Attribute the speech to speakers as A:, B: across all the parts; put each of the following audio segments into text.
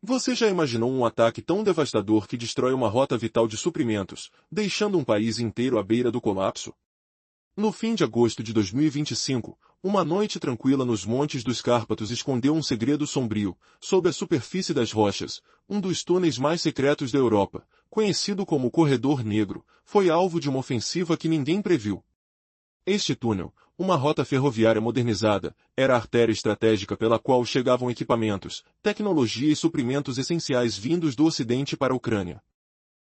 A: Você já imaginou um ataque tão devastador que destrói uma rota vital de suprimentos, deixando um país inteiro à beira do colapso? No fim de agosto de 2025, uma noite tranquila nos montes dos Cárpatos escondeu um segredo sombrio. Sob a superfície das rochas, um dos túneis mais secretos da Europa, conhecido como Corredor Negro, foi alvo de uma ofensiva que ninguém previu. Este túnel, uma rota ferroviária modernizada, era a artéria estratégica pela qual chegavam equipamentos, tecnologia e suprimentos essenciais vindos do Ocidente para a Ucrânia.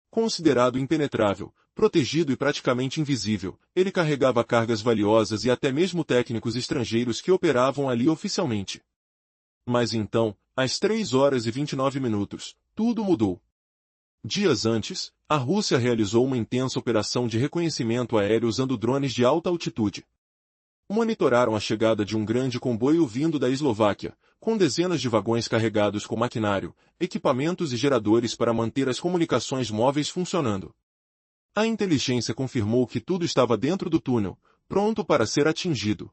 A: Considerado impenetrável, protegido e praticamente invisível, ele carregava cargas valiosas e até mesmo técnicos estrangeiros que operavam ali oficialmente. Mas então, às 3h29, tudo mudou. Dias antes, a Rússia realizou uma intensa operação de reconhecimento aéreo usando drones de alta altitude. Monitoraram a chegada de um grande comboio vindo da Eslováquia, com dezenas de vagões carregados com maquinário, equipamentos e geradores para manter as comunicações móveis funcionando. A inteligência confirmou que tudo estava dentro do túnel, pronto para ser atingido.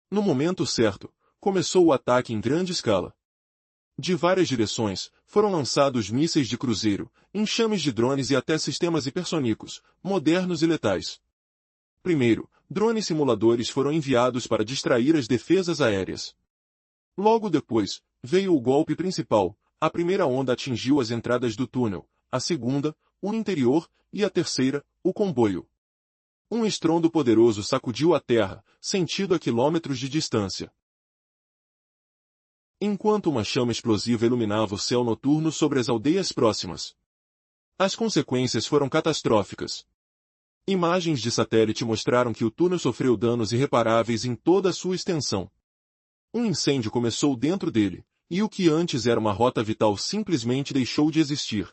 A: No momento certo, começou o ataque em grande escala. De várias direções, foram lançados mísseis de cruzeiro, enxames de drones e até sistemas hipersônicos, modernos e letais. Primeiro, drones simuladores foram enviados para distrair as defesas aéreas. Logo depois, veio o golpe principal. A primeira onda atingiu as entradas do túnel, a segunda, o interior, e a terceira, o comboio. Um estrondo poderoso sacudiu a terra, sentido a quilômetros de distância. Enquanto uma chama explosiva iluminava o céu noturno sobre as aldeias próximas. As consequências foram catastróficas. Imagens de satélite mostraram que o túnel sofreu danos irreparáveis em toda a sua extensão. Um incêndio começou dentro dele, e o que antes era uma rota vital simplesmente deixou de existir.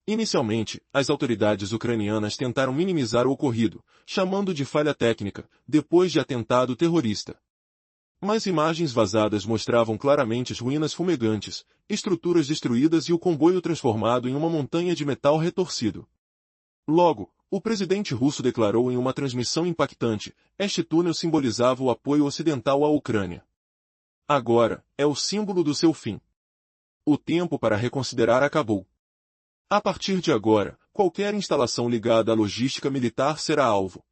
A: Inicialmente, as autoridades ucranianas tentaram minimizar o ocorrido, chamando de falha técnica, depois de atentado terrorista. Mas imagens vazadas mostravam claramente as ruínas fumegantes, estruturas destruídas e o comboio transformado em uma montanha de metal retorcido. Logo, o presidente russo declarou em uma transmissão impactante: este túnel simbolizava o apoio ocidental à Ucrânia. Agora, é o símbolo do seu fim. O tempo para reconsiderar acabou. A partir de agora, qualquer instalação ligada à logística militar será alvo.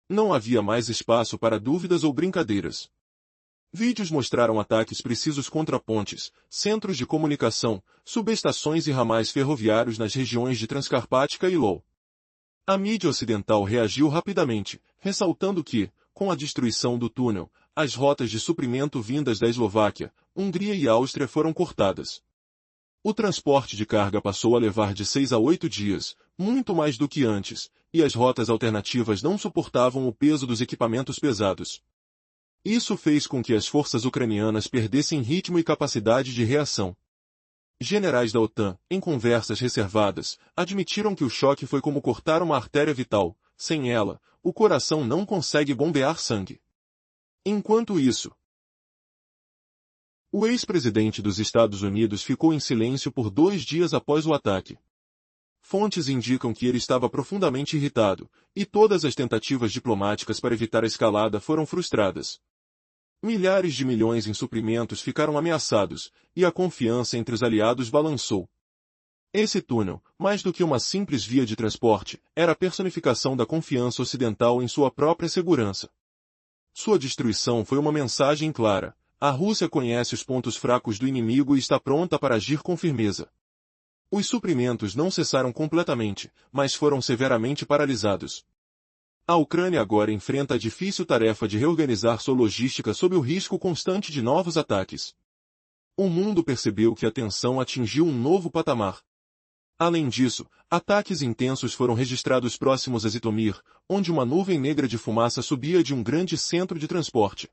A: Não havia mais espaço para dúvidas ou brincadeiras. Vídeos mostraram ataques precisos contra pontes, centros de comunicação, subestações e ramais ferroviários nas regiões de Transcarpática e Lvov. A mídia ocidental reagiu rapidamente, ressaltando que, com a destruição do túnel, as rotas de suprimento vindas da Eslováquia, Hungria e Áustria foram cortadas. O transporte de carga passou a levar de 6 a 8 dias, muito mais do que antes, e as rotas alternativas não suportavam o peso dos equipamentos pesados. Isso fez com que as forças ucranianas perdessem ritmo e capacidade de reação. Generais da OTAN, em conversas reservadas, admitiram que o choque foi como cortar uma artéria vital. Sem ela, o coração não consegue bombear sangue. Enquanto isso, o ex-presidente dos Estados Unidos ficou em silêncio por 2 dias após o ataque. Fontes indicam que ele estava profundamente irritado, e todas as tentativas diplomáticas para evitar a escalada foram frustradas. Milhares de milhões em suprimentos ficaram ameaçados, e a confiança entre os aliados balançou. Esse túnel, mais do que uma simples via de transporte, era a personificação da confiança ocidental em sua própria segurança. Sua destruição foi uma mensagem clara: a Rússia conhece os pontos fracos do inimigo e está pronta para agir com firmeza. Os suprimentos não cessaram completamente, mas foram severamente paralisados. A Ucrânia agora enfrenta a difícil tarefa de reorganizar sua logística sob o risco constante de novos ataques. O mundo percebeu que a tensão atingiu um novo patamar. Além disso, ataques intensos foram registrados próximos a Zitomir, onde uma nuvem negra de fumaça subia de um grande centro de transporte.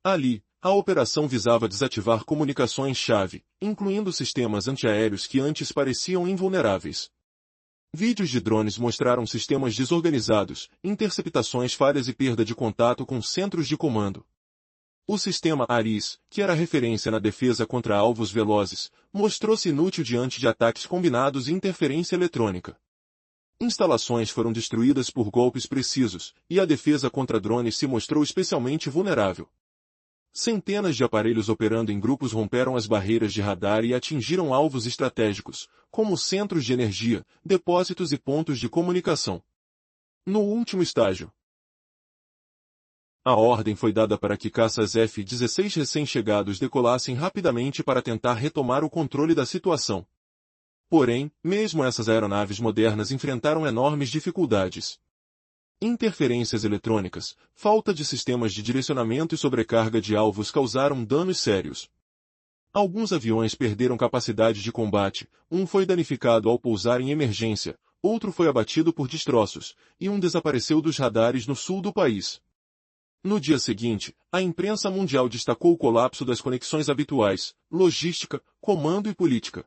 A: Ali, a operação visava desativar comunicações-chave, incluindo sistemas antiaéreos que antes pareciam invulneráveis. Vídeos de drones mostraram sistemas desorganizados, interceptações falhas e perda de contato com centros de comando. O sistema ARIS, que era referência na defesa contra alvos velozes, mostrou-se inútil diante de ataques combinados e interferência eletrônica. Instalações foram destruídas por golpes precisos, e a defesa contra drones se mostrou especialmente vulnerável. Centenas de aparelhos operando em grupos romperam as barreiras de radar e atingiram alvos estratégicos, como centros de energia, depósitos e pontos de comunicação. No último estágio, a ordem foi dada para que caças F-16 recém-chegados decolassem rapidamente para tentar retomar o controle da situação. Porém, mesmo essas aeronaves modernas enfrentaram enormes dificuldades. Interferências eletrônicas, falta de sistemas de direcionamento e sobrecarga de alvos causaram danos sérios. Alguns aviões perderam capacidade de combate, um foi danificado ao pousar em emergência, outro foi abatido por destroços, e um desapareceu dos radares no sul do país. No dia seguinte, a imprensa mundial destacou o colapso das conexões habituais, logística, comando e política.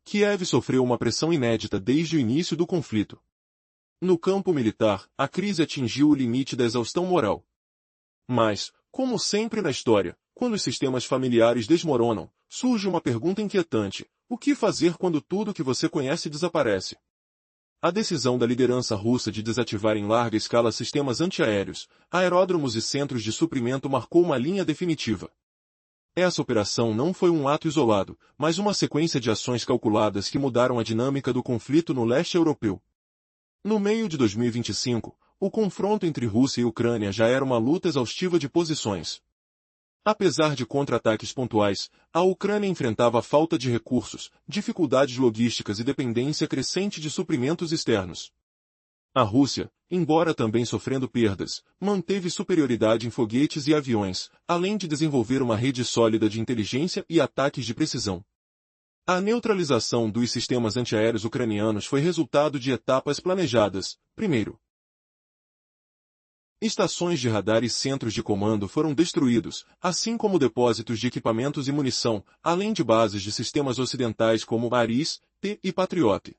A: Kiev sofreu uma pressão inédita desde o início do conflito. No campo militar, a crise atingiu o limite da exaustão moral. Mas, como sempre na história, quando os sistemas familiares desmoronam, surge uma pergunta inquietante: o que fazer quando tudo que você conhece desaparece? A decisão da liderança russa de desativar em larga escala sistemas antiaéreos, aeródromos e centros de suprimento marcou uma linha definitiva. Essa operação não foi um ato isolado, mas uma sequência de ações calculadas que mudaram a dinâmica do conflito no leste europeu. No meio de 2025, o confronto entre Rússia e Ucrânia já era uma luta exaustiva de posições. Apesar de contra-ataques pontuais, a Ucrânia enfrentava falta de recursos, dificuldades logísticas e dependência crescente de suprimentos externos. A Rússia, embora também sofrendo perdas, manteve superioridade em foguetes e aviões, além de desenvolver uma rede sólida de inteligência e ataques de precisão. A neutralização dos sistemas antiaéreos ucranianos foi resultado de etapas planejadas. Primeiro, estações de radar e centros de comando foram destruídos, assim como depósitos de equipamentos e munição, além de bases de sistemas ocidentais como Aris, T e Patriot.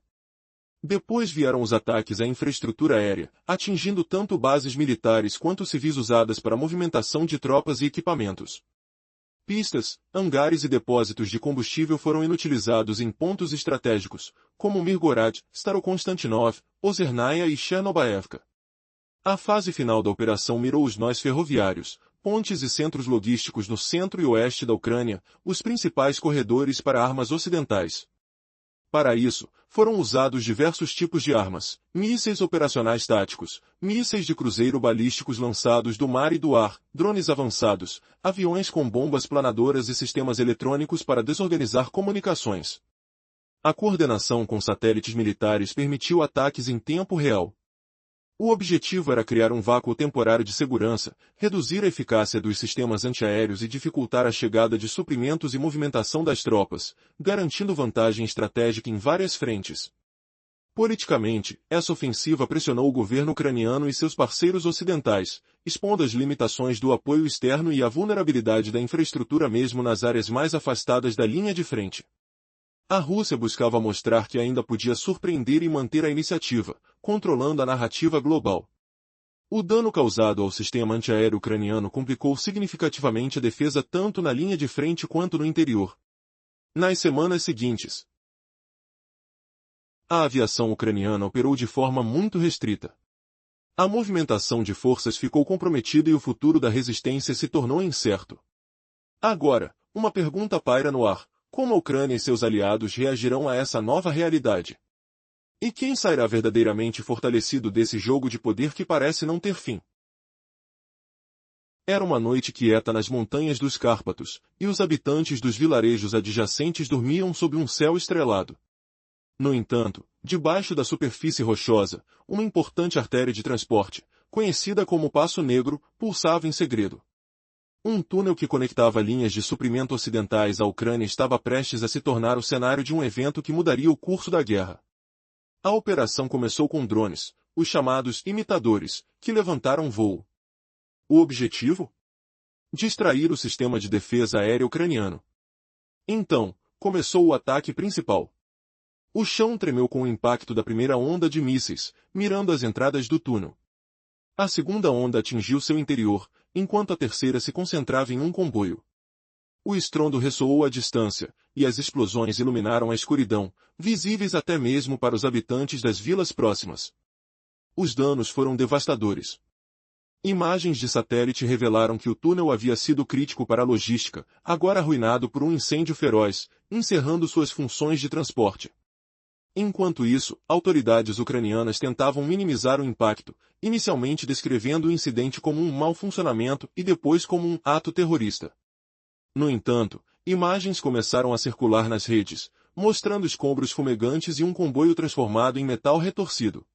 A: Depois vieram os ataques à infraestrutura aérea, atingindo tanto bases militares quanto civis usadas para movimentação de tropas e equipamentos. Pistas, hangares e depósitos de combustível foram inutilizados em pontos estratégicos, como Mirgorod, Starokonstantinov, Ozernaia e Chernobaevka. A fase final da operação mirou os nós ferroviários, pontes e centros logísticos no centro e oeste da Ucrânia, os principais corredores para armas ocidentais. Para isso, foram usados diversos tipos de armas: mísseis operacionais táticos, mísseis de cruzeiro balísticos lançados do mar e do ar, drones avançados, aviões com bombas planadoras e sistemas eletrônicos para desorganizar comunicações. A coordenação com satélites militares permitiu ataques em tempo real. O objetivo era criar um vácuo temporário de segurança, reduzir a eficácia dos sistemas antiaéreos e dificultar a chegada de suprimentos e movimentação das tropas, garantindo vantagem estratégica em várias frentes. Politicamente, essa ofensiva pressionou o governo ucraniano e seus parceiros ocidentais, expondo as limitações do apoio externo e a vulnerabilidade da infraestrutura mesmo nas áreas mais afastadas da linha de frente. A Rússia buscava mostrar que ainda podia surpreender e manter a iniciativa, controlando a narrativa global. O dano causado ao sistema antiaéreo ucraniano complicou significativamente a defesa tanto na linha de frente quanto no interior. Nas semanas seguintes, a aviação ucraniana operou de forma muito restrita. A movimentação de forças ficou comprometida e o futuro da resistência se tornou incerto. Agora, uma pergunta paira no ar: como a Ucrânia e seus aliados reagirão a essa nova realidade? E quem sairá verdadeiramente fortalecido desse jogo de poder que parece não ter fim? Era uma noite quieta nas montanhas dos Cárpatos, e os habitantes dos vilarejos adjacentes dormiam sob um céu estrelado. No entanto, debaixo da superfície rochosa, uma importante artéria de transporte, conhecida como Passo Negro, pulsava em segredo. Um túnel que conectava linhas de suprimento ocidentais à Ucrânia estava prestes a se tornar o cenário de um evento que mudaria o curso da guerra. A operação começou com drones, os chamados imitadores, que levantaram voo. O objetivo? Distrair o sistema de defesa aérea ucraniano. Então, começou o ataque principal. O chão tremeu com o impacto da primeira onda de mísseis, mirando as entradas do túnel. A segunda onda atingiu seu interior, enquanto a terceira se concentrava em um comboio. O estrondo ressoou à distância, e as explosões iluminaram a escuridão, visíveis até mesmo para os habitantes das vilas próximas. Os danos foram devastadores. Imagens de satélite revelaram que o túnel havia sido crítico para a logística, agora arruinado por um incêndio feroz, encerrando suas funções de transporte. Enquanto isso, autoridades ucranianas tentavam minimizar o impacto, inicialmente descrevendo o incidente como um mau funcionamento e depois como um ato terrorista. No entanto, imagens começaram a circular nas redes, mostrando escombros fumegantes e um comboio transformado em metal retorcido.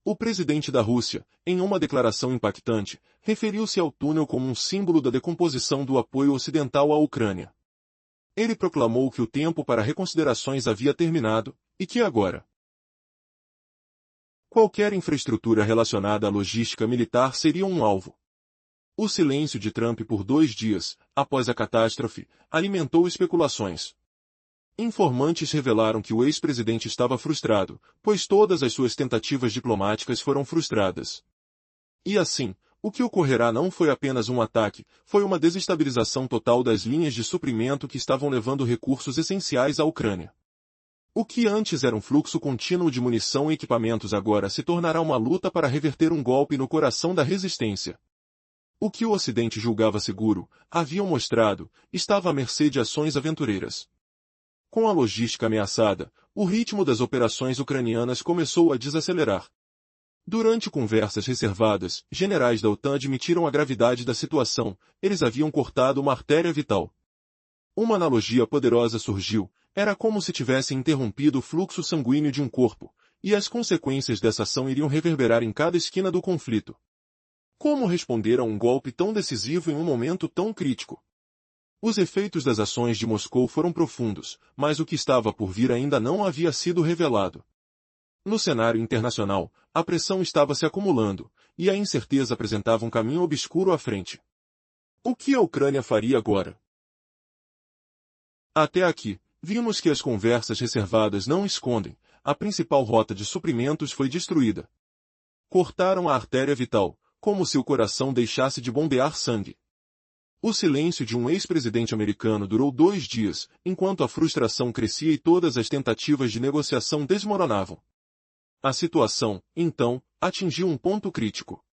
A: O presidente da Rússia, em uma declaração impactante, referiu-se ao túnel como um símbolo da decomposição do apoio ocidental à Ucrânia. Ele proclamou que o tempo para reconsiderações havia terminado, e que agora qualquer infraestrutura relacionada à logística militar seria um alvo. O silêncio de Trump por 2 dias, após a catástrofe, alimentou especulações. Informantes revelaram que o ex-presidente estava frustrado, pois todas as suas tentativas diplomáticas foram frustradas. E assim, o que ocorrerá não foi apenas um ataque, foi uma desestabilização total das linhas de suprimento que estavam levando recursos essenciais à Ucrânia. O que antes era um fluxo contínuo de munição e equipamentos agora se tornará uma luta para reverter um golpe no coração da resistência. O que o Ocidente julgava seguro, haviam mostrado, estava à mercê de ações aventureiras. Com a logística ameaçada, o ritmo das operações ucranianas começou a desacelerar. Durante conversas reservadas, generais da OTAN admitiram a gravidade da situação, eles haviam cortado uma artéria vital. Uma analogia poderosa surgiu, era como se tivessem interrompido o fluxo sanguíneo de um corpo, e as consequências dessa ação iriam reverberar em cada esquina do conflito. Como responder a um golpe tão decisivo em um momento tão crítico? Os efeitos das ações de Moscou foram profundos, mas o que estava por vir ainda não havia sido revelado. No cenário internacional, a pressão estava se acumulando, e a incerteza apresentava um caminho obscuro à frente. O que a Ucrânia faria agora? Até aqui, vimos que as conversas reservadas não escondem, a principal rota de suprimentos foi destruída. Cortaram a artéria vital, como se o coração deixasse de bombear sangue. O silêncio de um ex-presidente americano durou 2 dias, enquanto a frustração crescia e todas as tentativas de negociação desmoronavam. A situação, então, atingiu um ponto crítico.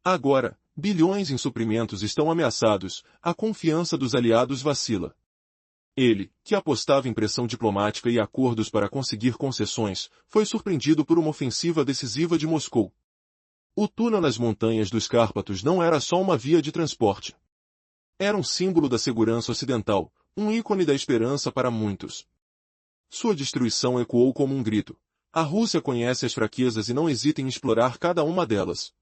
A: Agora, bilhões em suprimentos estão ameaçados, a confiança dos aliados vacila. Ele, que apostava em pressão diplomática e acordos para conseguir concessões, foi surpreendido por uma ofensiva decisiva de Moscou. O túnel nas montanhas dos Cárpatos não era só uma via de transporte. Era um símbolo da segurança ocidental, um ícone da esperança para muitos. Sua destruição ecoou como um grito. A Rússia conhece as fraquezas e não hesita em explorar cada uma delas.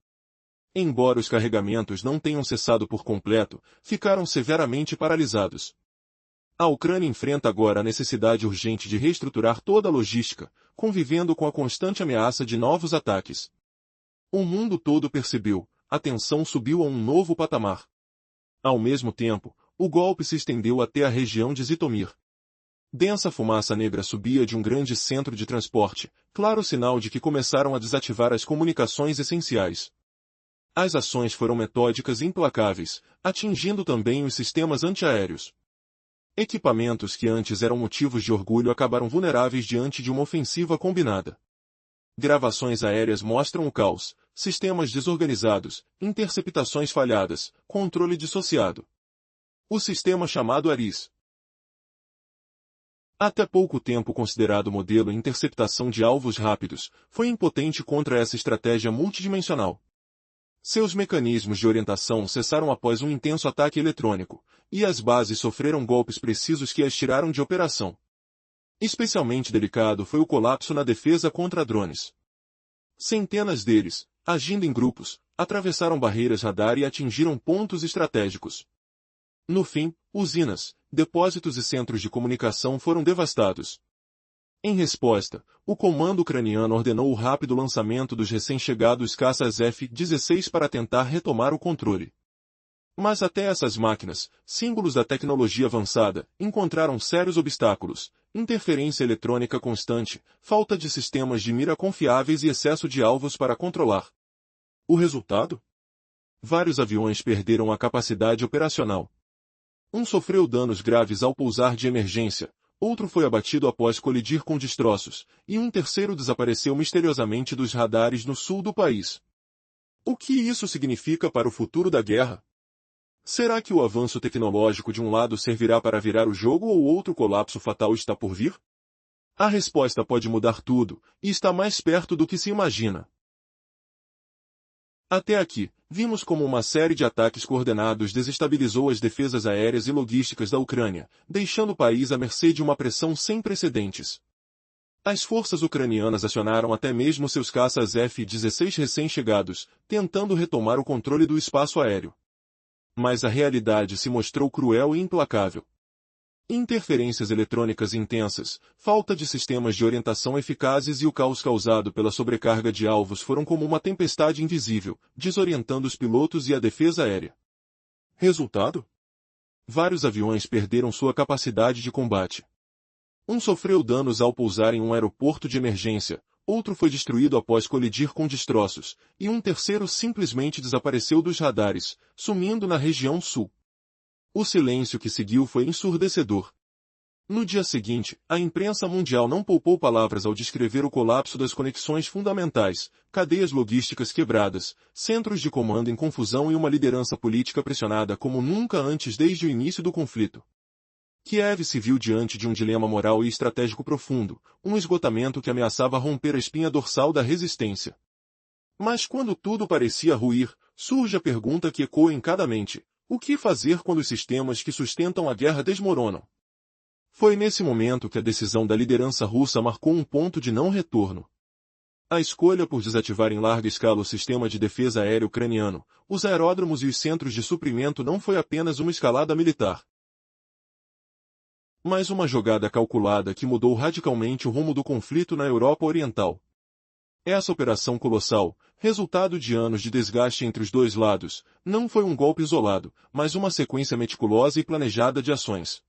A: Embora os carregamentos não tenham cessado por completo, ficaram severamente paralisados. A Ucrânia enfrenta agora a necessidade urgente de reestruturar toda a logística, convivendo com a constante ameaça de novos ataques. O mundo todo percebeu, a tensão subiu a um novo patamar. Ao mesmo tempo, o golpe se estendeu até a região de Zitomir. Densa fumaça negra subia de um grande centro de transporte, claro sinal de que começaram a desativar as comunicações essenciais. As ações foram metódicas e implacáveis, atingindo também os sistemas antiaéreos. Equipamentos que antes eram motivos de orgulho acabaram vulneráveis diante de uma ofensiva combinada. Gravações aéreas mostram o caos, sistemas desorganizados, interceptações falhadas, controle dissociado. O sistema chamado ARIS. Até pouco tempo considerado modelo em interceptação de alvos rápidos, foi impotente contra essa estratégia multidimensional. Seus mecanismos de orientação cessaram após um intenso ataque eletrônico, e as bases sofreram golpes precisos que as tiraram de operação. Especialmente delicado foi o colapso na defesa contra drones. Centenas deles, agindo em grupos, atravessaram barreiras radar e atingiram pontos estratégicos. No fim, usinas, depósitos e centros de comunicação foram devastados. Em resposta, o comando ucraniano ordenou o rápido lançamento dos recém-chegados caças F-16 para tentar retomar o controle. Mas até essas máquinas, símbolos da tecnologia avançada, encontraram sérios obstáculos: interferência eletrônica constante, falta de sistemas de mira confiáveis e excesso de alvos para controlar. O resultado? Vários aviões perderam a capacidade operacional. Um sofreu danos graves ao pousar de emergência, outro foi abatido após colidir com destroços, e um terceiro desapareceu misteriosamente dos radares no sul do país. O que isso significa para o futuro da guerra? Será que o avanço tecnológico de um lado servirá para virar o jogo ou outro colapso fatal está por vir? A resposta pode mudar tudo, e está mais perto do que se imagina. Até aqui, vimos como uma série de ataques coordenados desestabilizou as defesas aéreas e logísticas da Ucrânia, deixando o país à mercê de uma pressão sem precedentes. As forças ucranianas acionaram até mesmo seus caças F-16 recém-chegados, tentando retomar o controle do espaço aéreo. Mas a realidade se mostrou cruel e implacável. Interferências eletrônicas intensas, falta de sistemas de orientação eficazes e o caos causado pela sobrecarga de alvos foram como uma tempestade invisível, desorientando os pilotos e a defesa aérea. Resultado? Vários aviões perderam sua capacidade de combate. Um sofreu danos ao pousar em um aeroporto de emergência, outro foi destruído após colidir com destroços, e um terceiro simplesmente desapareceu dos radares, sumindo na região sul. O silêncio que seguiu foi ensurdecedor. No dia seguinte, a imprensa mundial não poupou palavras ao descrever o colapso das conexões fundamentais, cadeias logísticas quebradas, centros de comando em confusão e uma liderança política pressionada como nunca antes desde o início do conflito. Kiev se viu diante de um dilema moral e estratégico profundo, um esgotamento que ameaçava romper a espinha dorsal da resistência. Mas quando tudo parecia ruir, surge a pergunta que ecoa em cada mente: o que fazer quando os sistemas que sustentam a guerra desmoronam? Foi nesse momento que a decisão da liderança russa marcou um ponto de não retorno. A escolha por desativar em larga escala o sistema de defesa aérea ucraniano, os aeródromos e os centros de suprimento não foi apenas uma escalada militar, mas uma jogada calculada que mudou radicalmente o rumo do conflito na Europa Oriental. Essa operação colossal, resultado de anos de desgaste entre os dois lados, não foi um golpe isolado, mas uma sequência meticulosa e planejada de ações.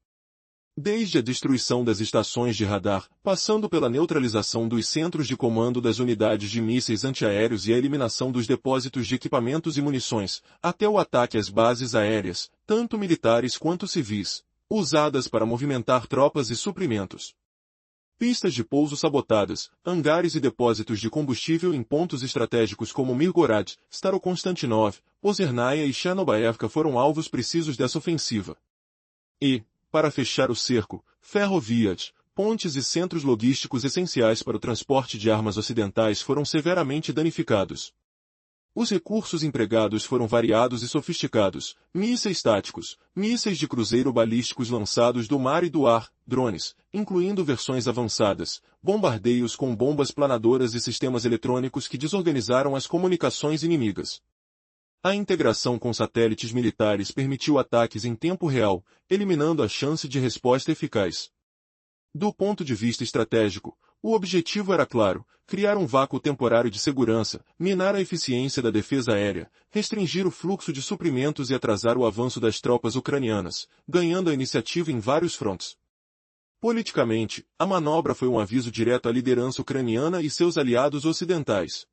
A: Desde a destruição das estações de radar, passando pela neutralização dos centros de comando das unidades de mísseis antiaéreos e a eliminação dos depósitos de equipamentos e munições, até o ataque às bases aéreas, tanto militares quanto civis, usadas para movimentar tropas e suprimentos. Pistas de pouso sabotadas, hangares e depósitos de combustível em pontos estratégicos como Mirgorod, Starokonstantinov, Ozernaia e Chernobaevka foram alvos precisos dessa ofensiva. E, para fechar o cerco, ferrovias, pontes e centros logísticos essenciais para o transporte de armas ocidentais foram severamente danificados. Os recursos empregados foram variados e sofisticados: mísseis táticos, mísseis de cruzeiro balísticos lançados do mar e do ar, drones, incluindo versões avançadas, bombardeios com bombas planadoras e sistemas eletrônicos que desorganizaram as comunicações inimigas. A integração com satélites militares permitiu ataques em tempo real, eliminando a chance de resposta eficaz. Do ponto de vista estratégico, o objetivo era claro: criar um vácuo temporário de segurança, minar a eficiência da defesa aérea, restringir o fluxo de suprimentos e atrasar o avanço das tropas ucranianas, ganhando a iniciativa em vários frontes. Politicamente, a manobra foi um aviso direto à liderança ucraniana e seus aliados ocidentais,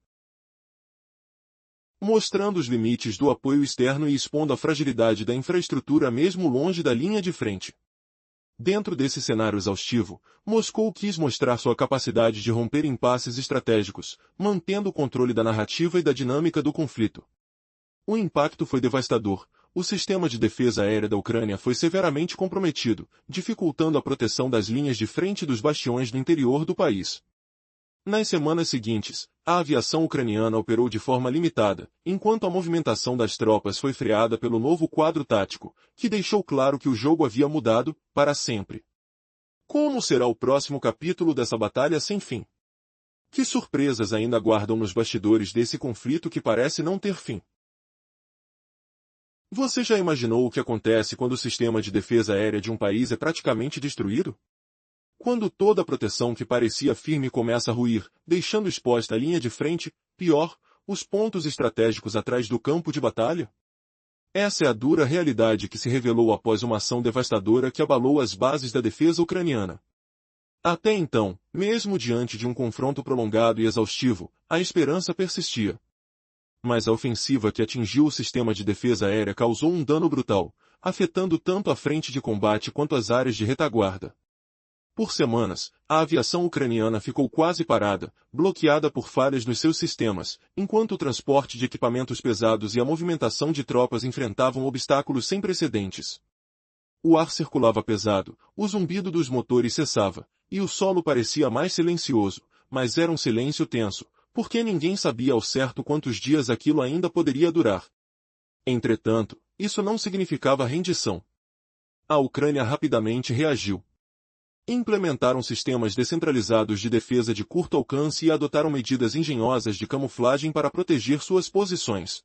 A: mostrando os limites do apoio externo e expondo a fragilidade da infraestrutura mesmo longe da linha de frente. Dentro desse cenário exaustivo, Moscou quis mostrar sua capacidade de romper impasses estratégicos, mantendo o controle da narrativa e da dinâmica do conflito. O impacto foi devastador. O sistema de defesa aérea da Ucrânia foi severamente comprometido, dificultando a proteção das linhas de frente dos bastiões do interior do país. Nas semanas seguintes, a aviação ucraniana operou de forma limitada, enquanto a movimentação das tropas foi freada pelo novo quadro tático, que deixou claro que o jogo havia mudado, para sempre. Como será o próximo capítulo dessa batalha sem fim? Que surpresas ainda aguardam nos bastidores desse conflito que parece não ter fim? Você já imaginou o que acontece quando o sistema de defesa aérea de um país é praticamente destruído? Quando toda a proteção que parecia firme começa a ruir, deixando exposta a linha de frente, pior, os pontos estratégicos atrás do campo de batalha? Essa é a dura realidade que se revelou após uma ação devastadora que abalou as bases da defesa ucraniana. Até então, mesmo diante de um confronto prolongado e exaustivo, a esperança persistia. Mas a ofensiva que atingiu o sistema de defesa aérea causou um dano brutal, afetando tanto a frente de combate quanto as áreas de retaguarda. Por semanas, a aviação ucraniana ficou quase parada, bloqueada por falhas nos seus sistemas, enquanto o transporte de equipamentos pesados e a movimentação de tropas enfrentavam obstáculos sem precedentes. O ar circulava pesado, o zumbido dos motores cessava, e o solo parecia mais silencioso, mas era um silêncio tenso, porque ninguém sabia ao certo quantos dias aquilo ainda poderia durar. Entretanto, isso não significava rendição. A Ucrânia rapidamente reagiu. Implementaram sistemas descentralizados de defesa de curto alcance e adotaram medidas engenhosas de camuflagem para proteger suas posições.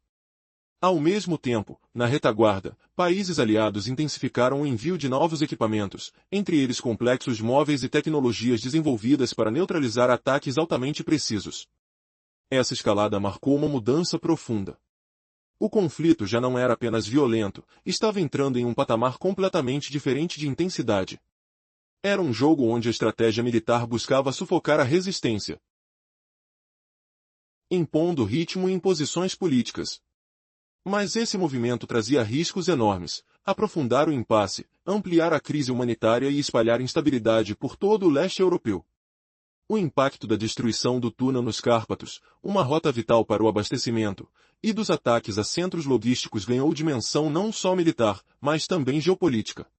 A: Ao mesmo tempo, na retaguarda, países aliados intensificaram o envio de novos equipamentos, entre eles complexos móveis e tecnologias desenvolvidas para neutralizar ataques altamente precisos. Essa escalada marcou uma mudança profunda. O conflito já não era apenas violento, estava entrando em um patamar completamente diferente de intensidade. Era um jogo onde a estratégia militar buscava sufocar a resistência, impondo ritmo e imposições políticas. Mas esse movimento trazia riscos enormes: aprofundar o impasse, ampliar a crise humanitária e espalhar instabilidade por todo o leste europeu. O impacto da destruição do túnel nos Cárpatos, uma rota vital para o abastecimento, e dos ataques a centros logísticos ganhou dimensão não só militar, mas também geopolítica.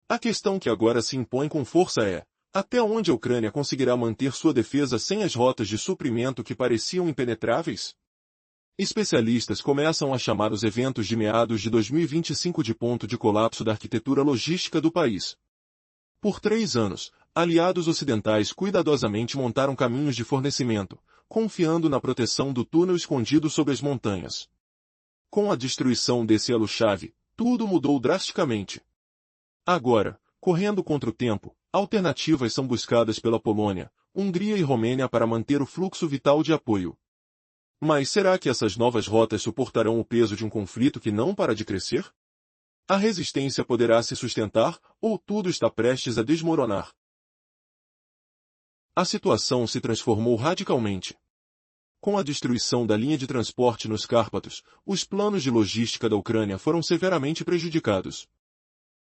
A: A questão que agora se impõe com força é: até onde a Ucrânia conseguirá manter sua defesa sem as rotas de suprimento que pareciam impenetráveis? Especialistas começam a chamar os eventos de meados de 2025 de ponto de colapso da arquitetura logística do país. Por 3 anos, aliados ocidentais cuidadosamente montaram caminhos de fornecimento, confiando na proteção do túnel escondido sob as montanhas. Com a destruição desse elo-chave, tudo mudou drasticamente. Agora, correndo contra o tempo, alternativas são buscadas pela Polônia, Hungria e Romênia para manter o fluxo vital de apoio. Mas será que essas novas rotas suportarão o peso de um conflito que não para de crescer? A resistência poderá se sustentar, ou tudo está prestes a desmoronar? A situação se transformou radicalmente. Com a destruição da linha de transporte nos Cárpatos, os planos de logística da Ucrânia foram severamente prejudicados.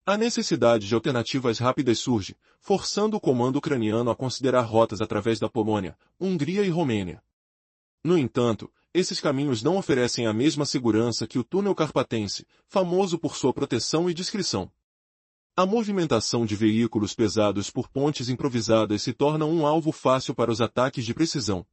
A: A necessidade de alternativas rápidas surge, forçando o comando ucraniano a considerar rotas através da Polônia, Hungria e Romênia. No entanto, esses caminhos não oferecem a mesma segurança que o túnel carpatense, famoso por sua proteção e discrição. A movimentação de veículos pesados por pontes improvisadas se torna um alvo fácil para os ataques de precisão.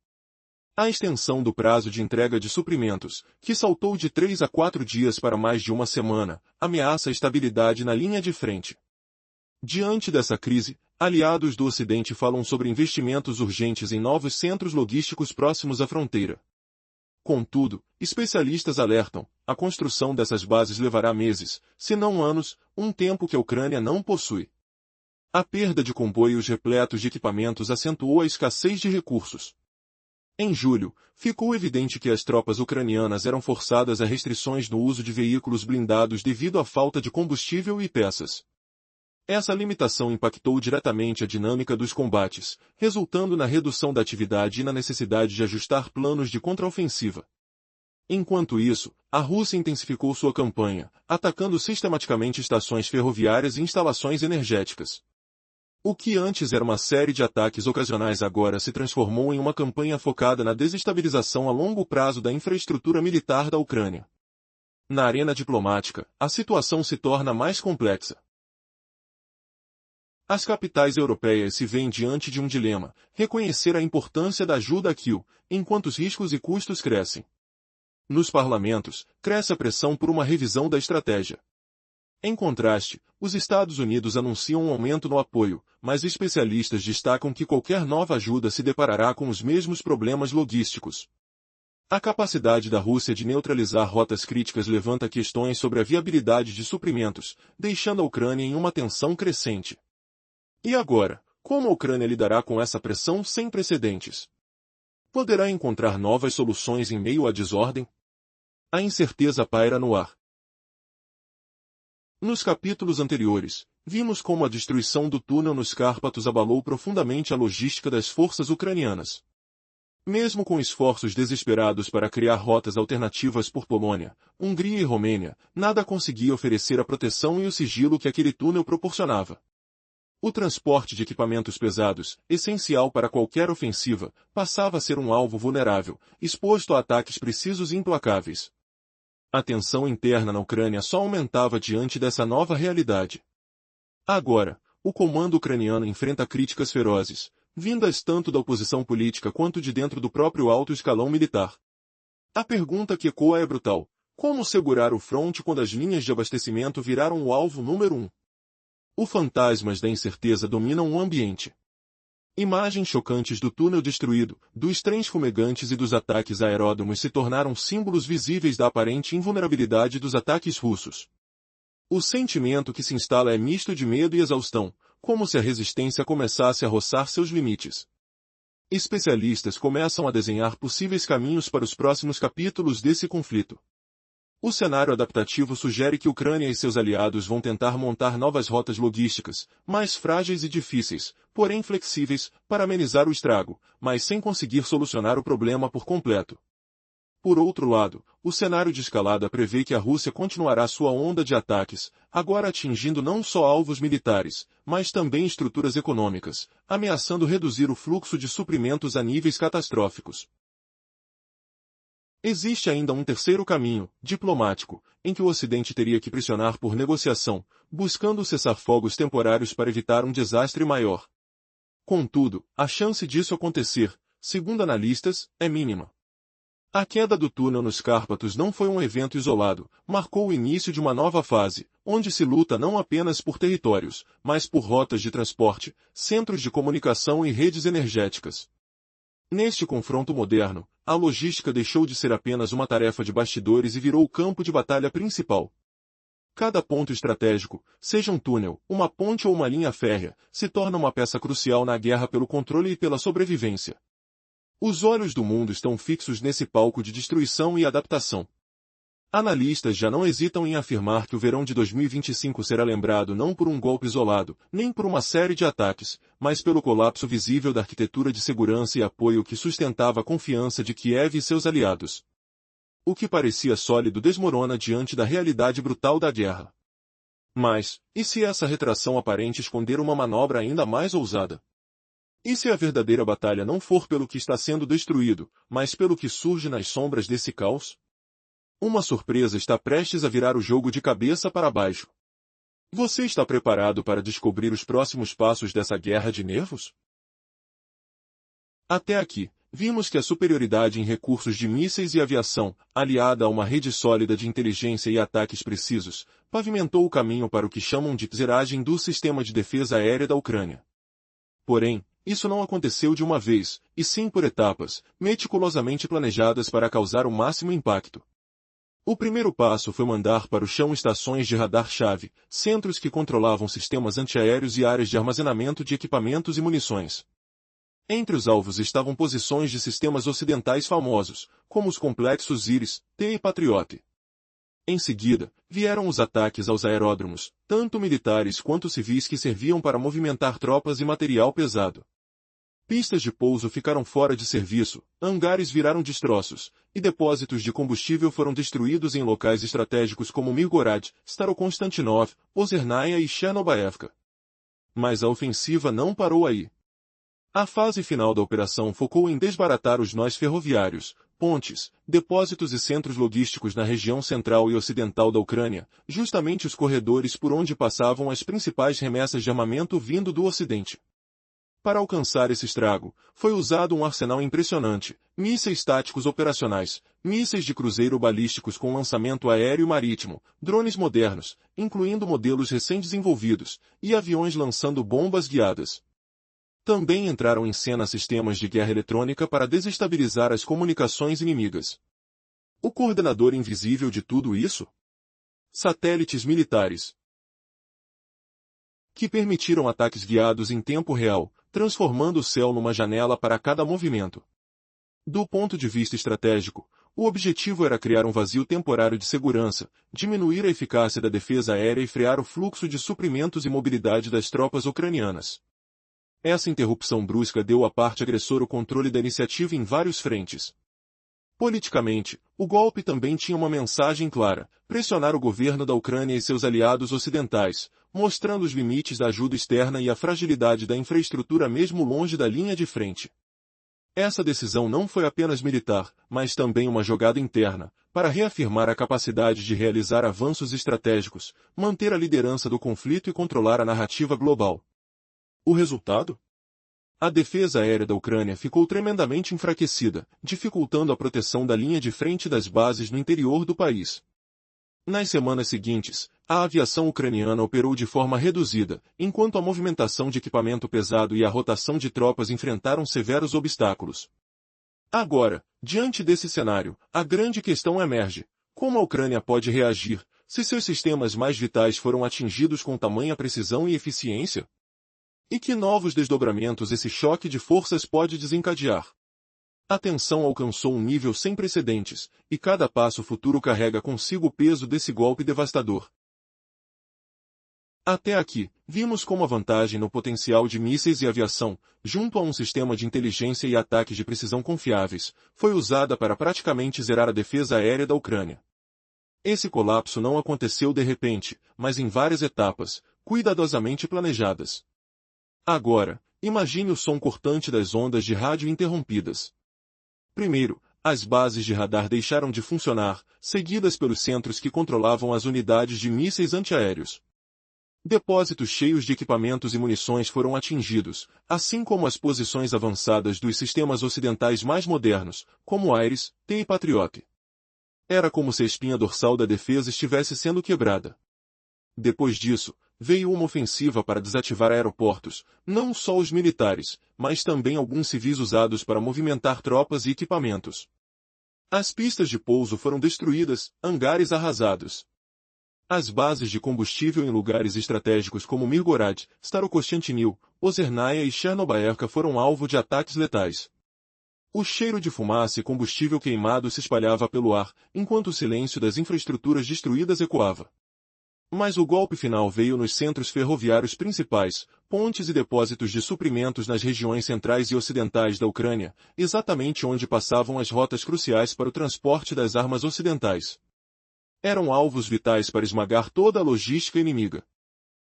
A: A extensão do prazo de entrega de suprimentos, que saltou de 3 a 4 dias para mais de uma semana, ameaça a estabilidade na linha de frente. Diante dessa crise, aliados do Ocidente falam sobre investimentos urgentes em novos centros logísticos próximos à fronteira. Contudo, especialistas alertam: a construção dessas bases levará meses, se não anos, um tempo que a Ucrânia não possui. A perda de comboios repletos de equipamentos acentuou a escassez de recursos. Em julho, ficou evidente que as tropas ucranianas eram forçadas a restrições no uso de veículos blindados devido à falta de combustível e peças. Essa limitação impactou diretamente a dinâmica dos combates, resultando na redução da atividade e na necessidade de ajustar planos de contraofensiva. Enquanto isso, a Rússia intensificou sua campanha, atacando sistematicamente estações ferroviárias e instalações energéticas. O que antes era uma série de ataques ocasionais agora se transformou em uma campanha focada na desestabilização a longo prazo da infraestrutura militar da Ucrânia. Na arena diplomática, a situação se torna mais complexa. As capitais europeias se veem diante de um dilema: reconhecer a importância da ajuda a Kiev, enquanto os riscos e custos crescem. Nos parlamentos, cresce a pressão por uma revisão da estratégia. Em contraste, os Estados Unidos anunciam um aumento no apoio, mas especialistas destacam que qualquer nova ajuda se deparará com os mesmos problemas logísticos. A capacidade da Rússia de neutralizar rotas críticas levanta questões sobre a viabilidade de suprimentos, deixando a Ucrânia em uma tensão crescente. E agora, como a Ucrânia lidará com essa pressão sem precedentes? Poderá encontrar novas soluções em meio à desordem? A incerteza paira no ar. Nos capítulos anteriores, vimos como a destruição do túnel nos Cárpatos abalou profundamente a logística das forças ucranianas. Mesmo com esforços desesperados para criar rotas alternativas por Polônia, Hungria e Romênia, nada conseguia oferecer a proteção e o sigilo que aquele túnel proporcionava. O transporte de equipamentos pesados, essencial para qualquer ofensiva, passava a ser um alvo vulnerável, exposto a ataques precisos e implacáveis. A tensão interna na Ucrânia só aumentava diante dessa nova realidade. Agora, o comando ucraniano enfrenta críticas ferozes, vindas tanto da oposição política quanto de dentro do próprio alto escalão militar. A pergunta que ecoa é brutal: como segurar o fronte quando as linhas de abastecimento viraram o alvo número 1? Os fantasmas da incerteza dominam o ambiente. Imagens chocantes do túnel destruído, dos trens fumegantes e dos ataques a aeródromos se tornaram símbolos visíveis da aparente invulnerabilidade dos ataques russos. O sentimento que se instala é misto de medo e exaustão, como se a resistência começasse a roçar seus limites. Especialistas começam a desenhar possíveis caminhos para os próximos capítulos desse conflito. O cenário adaptativo sugere que Ucrânia e seus aliados vão tentar montar novas rotas logísticas, mais frágeis e difíceis, porém flexíveis, para amenizar o estrago, mas sem conseguir solucionar o problema por completo. Por outro lado, o cenário de escalada prevê que a Rússia continuará sua onda de ataques, agora atingindo não só alvos militares, mas também estruturas econômicas, ameaçando reduzir o fluxo de suprimentos a níveis catastróficos. Existe ainda um terceiro caminho, diplomático, em que o Ocidente teria que pressionar por negociação, buscando cessar-fogos temporários para evitar um desastre maior. Contudo, a chance disso acontecer, segundo analistas, é mínima. A queda do túnel nos Cárpatos não foi um evento isolado, marcou o início de uma nova fase, onde se luta não apenas por territórios, mas por rotas de transporte, centros de comunicação e redes energéticas. Neste confronto moderno, a logística deixou de ser apenas uma tarefa de bastidores e virou o campo de batalha principal. Cada ponto estratégico, seja um túnel, uma ponte ou uma linha férrea, se torna uma peça crucial na guerra pelo controle e pela sobrevivência. Os olhos do mundo estão fixos nesse palco de destruição e adaptação. Analistas já não hesitam em afirmar que o verão de 2025 será lembrado não por um golpe isolado, nem por uma série de ataques, mas pelo colapso visível da arquitetura de segurança e apoio que sustentava a confiança de Kiev e seus aliados. O que parecia sólido desmorona diante da realidade brutal da guerra. Mas, e se essa retração aparente esconder uma manobra ainda mais ousada? E se a verdadeira batalha não for pelo que está sendo destruído, mas pelo que surge nas sombras desse caos? Uma surpresa está prestes a virar o jogo de cabeça para baixo. Você está preparado para descobrir os próximos passos dessa guerra de nervos? Até aqui, vimos que a superioridade em recursos de mísseis e aviação, aliada a uma rede sólida de inteligência e ataques precisos, pavimentou o caminho para o que chamam de zeragem do sistema de defesa aérea da Ucrânia. Porém, isso não aconteceu de uma vez, e sim por etapas, meticulosamente planejadas para causar o máximo impacto. O primeiro passo foi mandar para o chão estações de radar-chave, centros que controlavam sistemas antiaéreos e áreas de armazenamento de equipamentos e munições. Entre os alvos estavam posições de sistemas ocidentais famosos, como os complexos Iris, T e Patriot. Em seguida, vieram os ataques aos aeródromos, tanto militares quanto civis que serviam para movimentar tropas e material pesado. Pistas de pouso ficaram fora de serviço, hangares viraram destroços, e depósitos de combustível foram destruídos em locais estratégicos como Mirgorod, Starokonstantinov, Ozernaia e Chernobaevka. Mas a ofensiva não parou aí. A fase final da operação focou em desbaratar os nós ferroviários, pontes, depósitos e centros logísticos na região central e ocidental da Ucrânia, justamente os corredores por onde passavam as principais remessas de armamento vindo do Ocidente. Para alcançar esse estrago, foi usado um arsenal impressionante, mísseis táticos operacionais, mísseis de cruzeiro balísticos com lançamento aéreo e marítimo, drones modernos, incluindo modelos recém-desenvolvidos, e aviões lançando bombas guiadas. Também entraram em cena sistemas de guerra eletrônica para desestabilizar as comunicações inimigas. O coordenador invisível de tudo isso? Satélites militares, que permitiram ataques guiados em tempo real, transformando o céu numa janela para cada movimento. Do ponto de vista estratégico, o objetivo era criar um vazio temporário de segurança, diminuir a eficácia da defesa aérea e frear o fluxo de suprimentos e mobilidade das tropas ucranianas. Essa interrupção brusca deu à parte agressora o controle da iniciativa em vários frentes. Politicamente, o golpe também tinha uma mensagem clara: pressionar o governo da Ucrânia e seus aliados ocidentais, mostrando os limites da ajuda externa e a fragilidade da infraestrutura mesmo longe da linha de frente. Essa decisão não foi apenas militar, mas também uma jogada interna, para reafirmar a capacidade de realizar avanços estratégicos, manter a liderança do conflito e controlar a narrativa global. O resultado? A defesa aérea da Ucrânia ficou tremendamente enfraquecida, dificultando a proteção da linha de frente das bases no interior do país. Nas semanas seguintes, a aviação ucraniana operou de forma reduzida, enquanto a movimentação de equipamento pesado e a rotação de tropas enfrentaram severos obstáculos. Agora, diante desse cenário, a grande questão emerge: como a Ucrânia pode reagir, se seus sistemas mais vitais foram atingidos com tamanha precisão e eficiência? E que novos desdobramentos esse choque de forças pode desencadear? A tensão alcançou um nível sem precedentes, e cada passo futuro carrega consigo o peso desse golpe devastador. Até aqui, vimos como a vantagem no potencial de mísseis e aviação, junto a um sistema de inteligência e ataques de precisão confiáveis, foi usada para praticamente zerar a defesa aérea da Ucrânia. Esse colapso não aconteceu de repente, mas em várias etapas, cuidadosamente planejadas. Agora, imagine o som cortante das ondas de rádio interrompidas. Primeiro, as bases de radar deixaram de funcionar, seguidas pelos centros que controlavam as unidades de mísseis antiaéreos. Depósitos cheios de equipamentos e munições foram atingidos, assim como as posições avançadas dos sistemas ocidentais mais modernos, como Ares, T e Patriot. Era como se a espinha dorsal da defesa estivesse sendo quebrada. Depois disso, veio uma ofensiva para desativar aeroportos, não só os militares, mas também alguns civis usados para movimentar tropas e equipamentos. As pistas de pouso foram destruídas, hangares arrasados. As bases de combustível em lugares estratégicos como Mirgorod, Starokostiantinil, Ozernaia e Chernobyl foram alvo de ataques letais. O cheiro de fumaça e combustível queimado se espalhava pelo ar, enquanto o silêncio das infraestruturas destruídas ecoava. Mas o golpe final veio nos centros ferroviários principais, pontes e depósitos de suprimentos nas regiões centrais e ocidentais da Ucrânia, exatamente onde passavam as rotas cruciais para o transporte das armas ocidentais. Eram alvos vitais para esmagar toda a logística inimiga.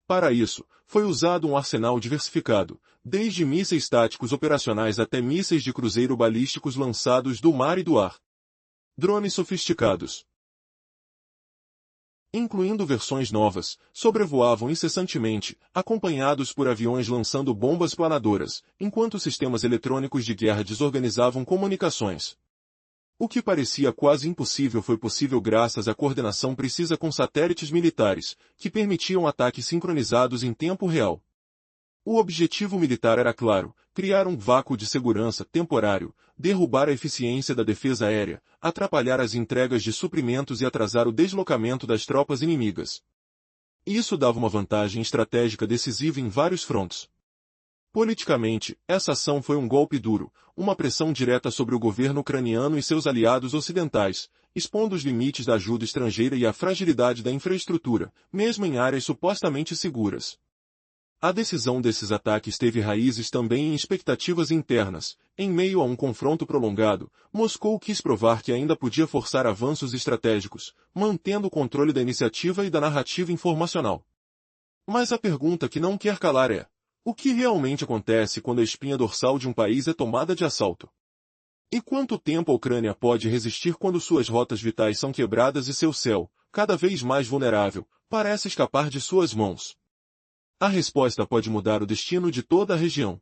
A: Para isso, foi usado um arsenal diversificado, desde mísseis táticos operacionais até mísseis de cruzeiro balísticos lançados do mar e do ar. Drones sofisticados, incluindo versões novas, sobrevoavam incessantemente, acompanhados por aviões lançando bombas planadoras, enquanto sistemas eletrônicos de guerra desorganizavam comunicações. O que parecia quase impossível foi possível graças à coordenação precisa com satélites militares, que permitiam ataques sincronizados em tempo real. O objetivo militar era claro: criar um vácuo de segurança temporário, derrubar a eficiência da defesa aérea, atrapalhar as entregas de suprimentos e atrasar o deslocamento das tropas inimigas. Isso dava uma vantagem estratégica decisiva em vários frontes. Politicamente, essa ação foi um golpe duro, uma pressão direta sobre o governo ucraniano e seus aliados ocidentais, expondo os limites da ajuda estrangeira e a fragilidade da infraestrutura, mesmo em áreas supostamente seguras. A decisão desses ataques teve raízes também em expectativas internas. Em meio a um confronto prolongado, Moscou quis provar que ainda podia forçar avanços estratégicos, mantendo o controle da iniciativa e da narrativa informacional. Mas a pergunta que não quer calar é: o que realmente acontece quando a espinha dorsal de um país é tomada de assalto? E quanto tempo a Ucrânia pode resistir quando suas rotas vitais são quebradas e seu céu, cada vez mais vulnerável, parece escapar de suas mãos? A resposta pode mudar o destino de toda a região.